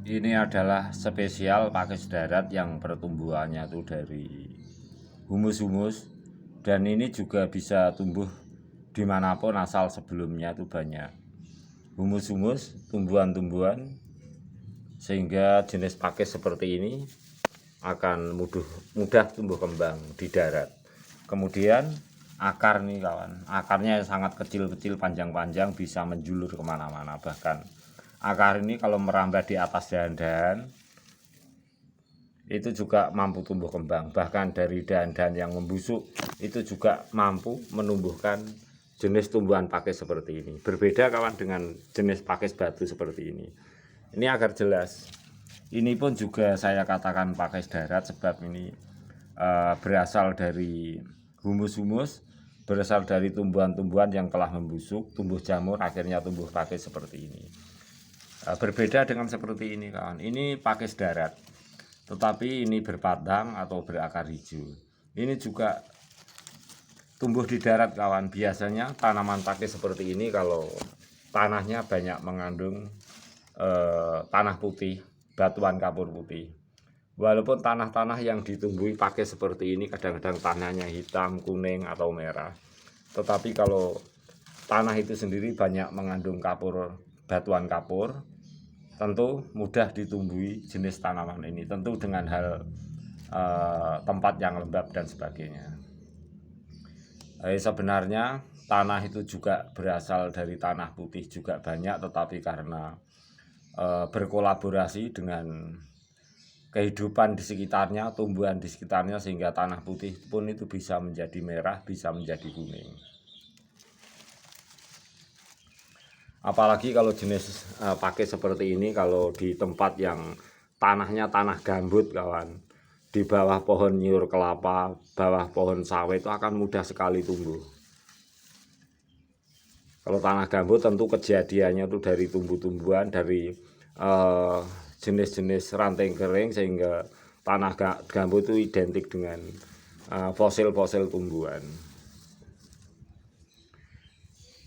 Ini adalah spesial pakis darat yang pertumbuhannya itu dari humus-humus, dan ini juga bisa tumbuh dimanapun asal sebelumnya itu banyak humus-humus, tumbuhan-tumbuhan, sehingga jenis pakis seperti ini akan mudah tumbuh kembang di darat. Kemudian akar nih kawan, akarnya sangat kecil-kecil, panjang-panjang, bisa menjulur kemana-mana. Bahkan akar ini kalau merambat di atas dahan-dahan itu juga mampu tumbuh kembang. Bahkan dari dahan-dahan yang membusuk itu juga mampu menumbuhkan jenis tumbuhan pakis seperti ini. Berbeda kawan dengan jenis pakis batu seperti ini. Ini agar jelas, ini pun juga saya katakan pakis darat sebab ini berasal dari humus-humus, berasal dari tumbuhan-tumbuhan yang telah membusuk, tumbuh jamur, akhirnya tumbuh pakis seperti ini. Berbeda dengan seperti ini kawan, ini pakis darat, tetapi ini berbatang atau berakar hijau. Ini juga tumbuh di darat kawan. Biasanya tanaman pakis seperti ini kalau tanahnya banyak mengandung tanah putih, batuan kapur putih. Walaupun tanah-tanah yang ditumbuhi pakis seperti ini kadang-kadang tanahnya hitam, kuning, atau merah, tetapi kalau tanah itu sendiri banyak mengandung kapur, batuan kapur, tentu mudah ditumbuhi jenis tanaman ini, tentu dengan hal tempat yang lembab dan sebagainya. Sebenarnya tanah itu juga berasal dari tanah putih juga banyak, tetapi karena berkolaborasi dengan kehidupan di sekitarnya, tumbuhan di sekitarnya, sehingga tanah putih pun itu bisa menjadi merah, bisa menjadi kuning. Apalagi kalau jenis pakis seperti ini, kalau di tempat yang tanahnya tanah gambut kawan, di bawah pohon nyur kelapa, bawah pohon sawit, itu akan mudah sekali tumbuh. Kalau tanah gambut tentu kejadiannya itu dari tumbuh-tumbuhan, dari jenis-jenis ranting kering, sehingga tanah gambut itu identik dengan fosil-fosil tumbuhan.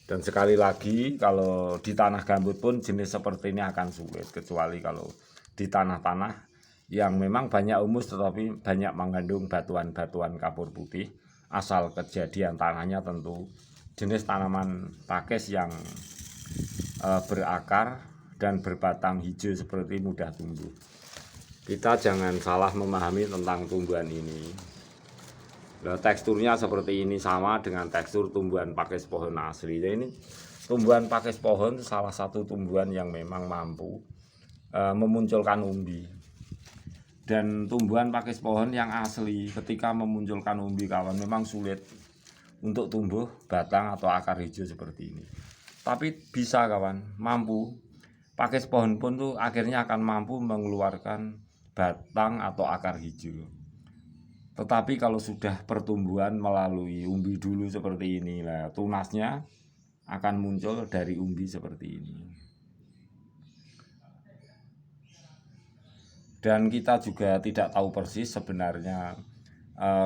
Dan sekali lagi, kalau di tanah gambut pun jenis seperti ini akan sulit, kecuali kalau di tanah-tanah yang memang banyak humus tetapi banyak mengandung batuan-batuan kapur putih, asal kejadian tanahnya tentu jenis tanaman pakis yang berakar dan berbatang hijau seperti mudah tumbuh. Kita jangan salah memahami tentang tumbuhan ini. Teksturnya seperti ini sama dengan tekstur tumbuhan pakis pohon asli. Jadi ini tumbuhan pakis pohon salah satu tumbuhan yang memang mampu memunculkan umbi. Dan tumbuhan pakis pohon yang asli ketika memunculkan umbi kawan memang sulit untuk tumbuh batang atau akar hijau seperti ini. Tapi bisa kawan, mampu. Pakis pohon pun tuh akhirnya akan mampu mengeluarkan batang atau akar hijau. Tetapi kalau sudah pertumbuhan melalui umbi dulu seperti ini, lah tunasnya akan muncul dari umbi seperti ini. Dan kita juga tidak tahu persis sebenarnya.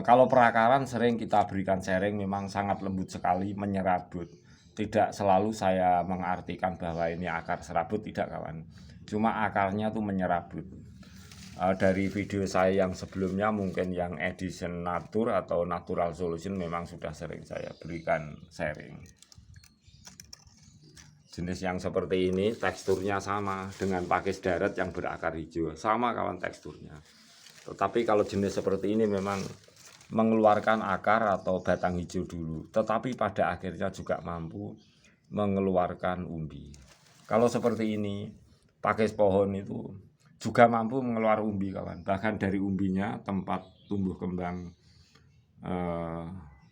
Kalau perakaran sering kita berikan sharing, memang sangat lembut sekali, menyerabut. Tidak selalu saya mengartikan bahwa ini akar serabut, tidak kawan. Cuma akarnya tuh menyerabut. Dari video saya yang sebelumnya, mungkin yang edition natur atau natural solution, memang sudah sering saya berikan sharing. Jenis yang seperti ini teksturnya sama dengan pakis darat yang berakar hijau, sama kawan teksturnya. Tetapi kalau jenis seperti ini memang mengeluarkan akar atau batang hijau dulu, tetapi pada akhirnya juga mampu mengeluarkan umbi. Kalau seperti ini pakis pohon itu juga mampu mengeluarkan umbi kawan. Bahkan dari umbinya tempat tumbuh kembang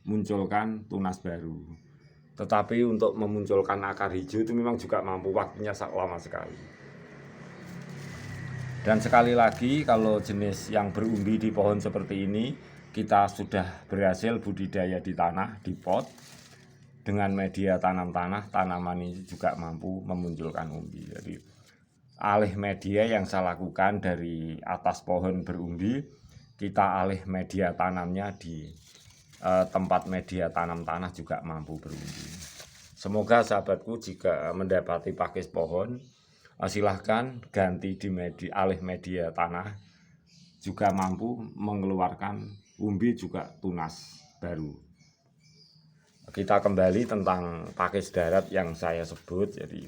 munculkan tunas baru. Tetapi untuk memunculkan akar hijau itu memang juga mampu, waktunya lama sekali. Dan sekali lagi, kalau jenis yang berumbi di pohon seperti ini, kita sudah berhasil budidaya di tanah, di pot, dengan media tanam tanah, tanaman ini juga mampu memunculkan umbi. Jadi alih media yang saya lakukan dari atas pohon berumbi, kita alih media tanamnya di tempat media tanam tanah juga mampu berumbi. Semoga sahabatku jika mendapati pakis pohon silahkan ganti di alih media tanah, juga mampu mengeluarkan umbi juga tunas baru. Kita kembali tentang pakis darat yang saya sebut. Jadi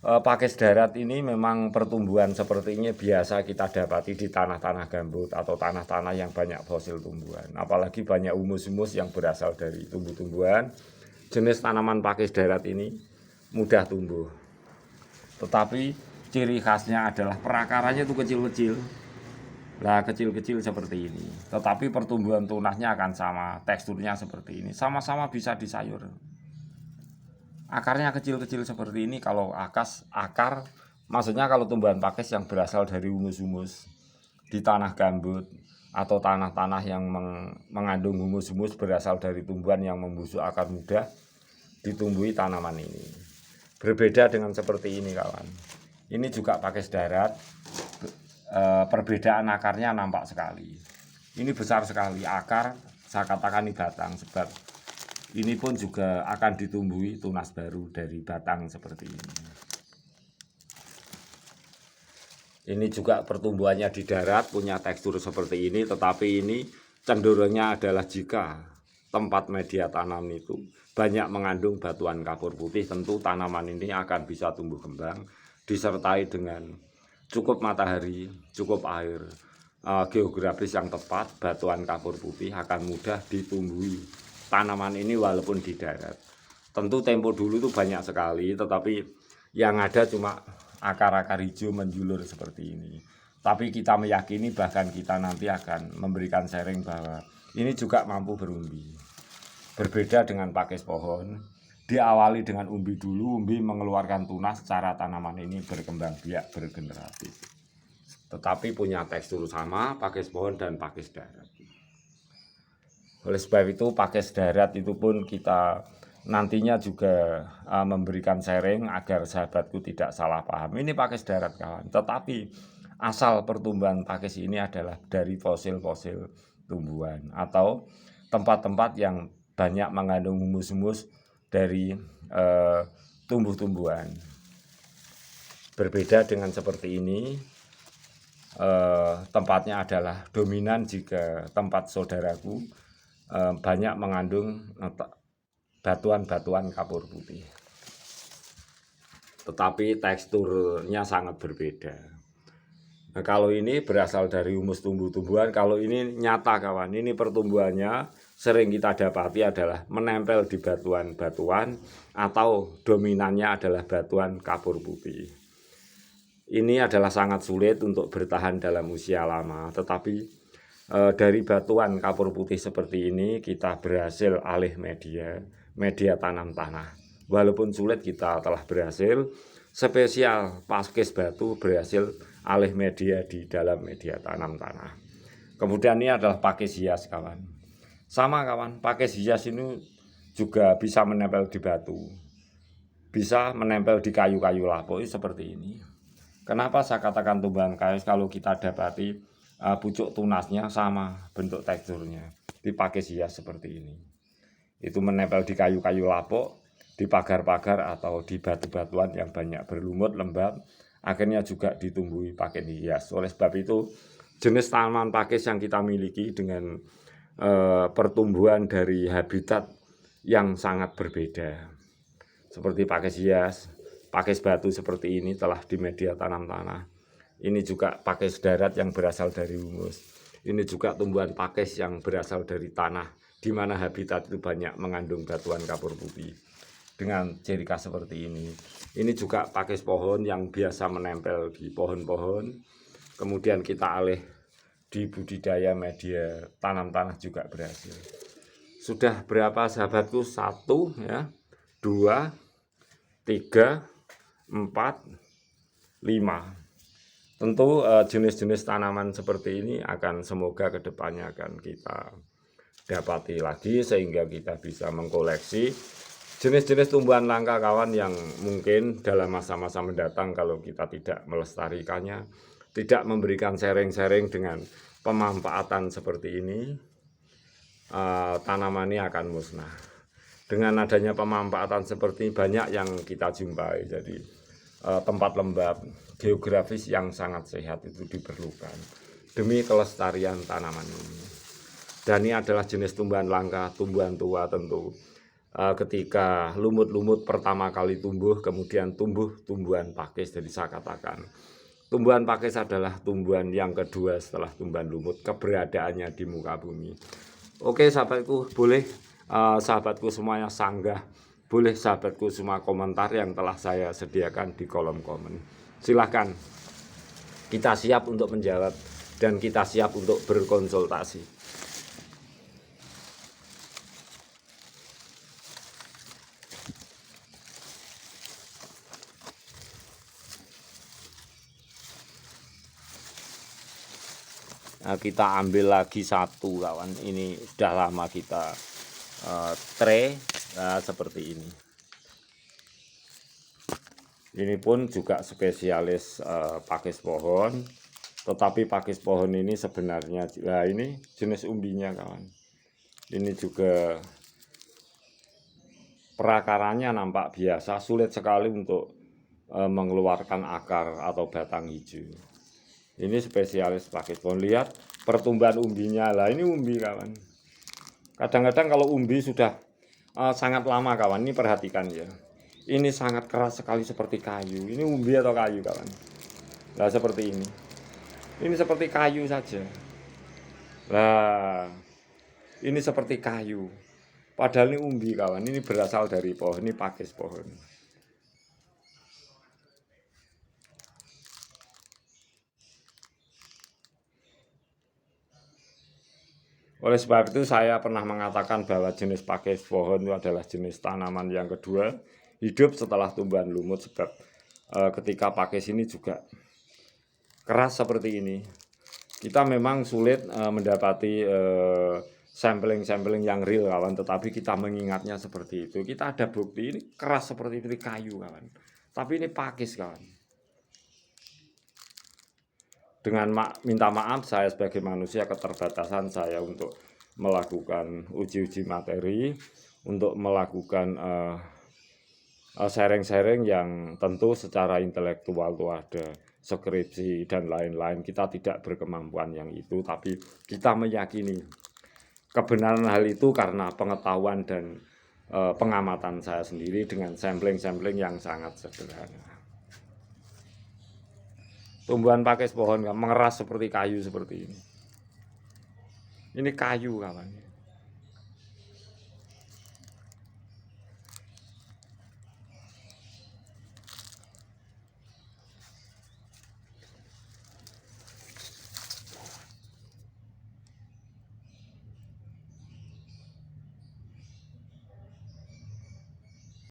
pakis darat ini memang pertumbuhan seperti ini biasa kita dapati di tanah-tanah gambut atau tanah-tanah yang banyak fosil tumbuhan. Apalagi banyak humus-humus yang berasal dari tumbuh-tumbuhan. Jenis tanaman pakis darat ini mudah tumbuh. Tetapi ciri khasnya adalah perakarannya itu kecil-kecil. Nah, kecil-kecil seperti ini. Tetapi pertumbuhan tunasnya akan sama, teksturnya seperti ini. Sama-sama bisa disayur. Akarnya kecil-kecil seperti ini. Kalau akar, maksudnya kalau tumbuhan pakis yang berasal dari humus-humus di tanah gambut atau tanah-tanah yang mengandung humus-humus berasal dari tumbuhan yang membusuk akar mudah, ditumbuhi tanaman ini. Berbeda dengan seperti ini kawan. Ini juga pakis darat. Perbedaan akarnya nampak sekali. Ini besar sekali akar, saya katakan ini batang, sebab ini pun juga akan ditumbuhi tunas baru dari batang seperti ini. Ini juga pertumbuhannya di darat punya tekstur seperti ini, tetapi ini cenderungnya adalah jika tempat media tanam itu banyak mengandung batuan kapur putih, tentu tanaman ini akan bisa tumbuh kembang disertai dengan cukup matahari, cukup air, geografis yang tepat. Batuan kapur putih akan mudah ditumbuhi tanaman ini walaupun di darat. Tentu tempo dulu itu banyak sekali, tetapi yang ada cuma akar-akar hijau menjulur seperti ini. Tapi kita meyakini bahkan kita nanti akan memberikan sharing bahwa ini juga mampu berumbi. Berbeda dengan pakis pohon, diawali dengan umbi dulu, umbi mengeluarkan tunas, secara tanaman ini berkembang biak bergeneratif. Tetapi punya tekstur sama pakis pohon dan pakis darat. Oleh sebab itu pakis darat itu pun kita nantinya juga memberikan sharing agar sahabatku tidak salah paham. Ini pakis darat kawan, tetapi asal pertumbuhan pakis ini adalah dari fosil-fosil tumbuhan atau tempat-tempat yang banyak mengandung humus-humus dari tumbuh-tumbuhan. Berbeda dengan seperti ini, tempatnya adalah dominan jika tempat saudaraku banyak mengandung batuan-batuan kapur putih, tetapi teksturnya sangat berbeda. Nah, kalau ini berasal dari humus tumbuh-tumbuhan, kalau ini nyata kawan, ini pertumbuhannya sering kita dapati adalah menempel di batuan-batuan atau dominannya adalah batuan kapur putih. Ini adalah sangat sulit untuk bertahan dalam usia lama, tetapi dari batuan kapur putih seperti ini kita berhasil alih media tanam tanah. Walaupun sulit kita telah berhasil, spesial pakis batu berhasil alih media di dalam media tanam tanah. Kemudian ini adalah pakis hias kawan. Sama kawan, pakis hias ini juga bisa menempel di batu, bisa menempel di kayu-kayu lapuk seperti ini. Kenapa saya katakan tumbuhan kayu? Kalau kita dapati pucuk tunasnya sama bentuk teksturnya, dipakai hias seperti ini. Itu menempel di kayu-kayu lapuk, di pagar-pagar atau di batu-batuan yang banyak berlumut lembab, akhirnya juga ditumbuhi pakai hias. Oleh sebab itu jenis tanaman pakis yang kita miliki dengan pertumbuhan dari habitat yang sangat berbeda, seperti pakis hias, pakis batu seperti ini telah di media tanam tanah. Ini juga pakis darat yang berasal dari humus. Ini juga tumbuhan pakis yang berasal dari tanah, di mana habitat itu banyak mengandung batuan kapur putih. Dengan ciri khas seperti ini. Ini juga pakis pohon yang biasa menempel di pohon-pohon. Kemudian kita alih di budidaya media tanam tanah juga berhasil. Sudah berapa sahabatku? 1, 2, 3, 4, 5. Tentu jenis-jenis tanaman seperti ini akan semoga kedepannya akan kita dapati lagi sehingga kita bisa mengkoleksi jenis-jenis tumbuhan langka kawan yang mungkin dalam masa-masa mendatang kalau kita tidak melestarikannya, tidak memberikan sharing-sharing dengan pemanfaatan seperti ini, tanaman ini akan musnah. Dengan adanya pemanfaatan seperti ini banyak yang kita jumpai. Jadi tempat lembab geografis yang sangat sehat itu diperlukan demi kelestarian tanaman ini. Dan ini adalah jenis tumbuhan langka, tumbuhan tua tentu. Ketika lumut-lumut pertama kali tumbuh, kemudian tumbuh tumbuhan pakis. Jadi saya katakan tumbuhan pakis adalah tumbuhan yang kedua setelah tumbuhan lumut keberadaannya di muka bumi. Oke sahabatku, boleh sahabatku semuanya sanggah, boleh sahabatku semua komentar yang telah saya sediakan di kolom komen. Silahkan, kita siap untuk menjawab dan kita siap untuk berkonsultasi. Nah, kita ambil lagi satu kawan, ini sudah lama kita tray seperti ini. Ini pun juga spesialis pakis pohon, tetapi pakis pohon ini sebenarnya, nah ini jenis umbinya kawan. Ini juga perakarannya nampak biasa, sulit sekali untuk mengeluarkan akar atau batang hijau. Ini spesialis pakis pohon. Lihat pertumbuhan umbinya. Lah ini umbi kawan. Kadang-kadang kalau umbi sudah sangat lama kawan, ini perhatikan ya. Ini sangat keras sekali seperti kayu. Ini umbi atau kayu kawan. Lah seperti ini. Ini seperti kayu saja. Lah ini seperti kayu. Padahal ini umbi kawan. Ini berasal dari pohon. Ini pakis pohon. Oleh sebab itu saya pernah mengatakan bahwa jenis pakis pohon itu adalah jenis tanaman yang kedua hidup setelah tumbuhan lumut. Sebab ketika pakis ini juga keras seperti ini, kita memang sulit mendapati sampling-sampling yang real kawan, tetapi kita mengingatnya seperti itu. Kita ada bukti ini keras seperti itu, kayu kawan, tapi ini pakis kawan. Dengan minta maaf saya sebagai manusia, keterbatasan saya untuk melakukan uji-uji materi, untuk melakukan sharing-sharing yang tentu secara intelektual itu ada skripsi dan lain-lain. Kita tidak berkemampuan yang itu, tapi kita meyakini kebenaran hal itu karena pengetahuan dan pengamatan saya sendiri dengan sampling-sampling yang sangat sederhana. Tumbuhan pakis pohon mengeras seperti kayu seperti ini. Ini kayu kawan.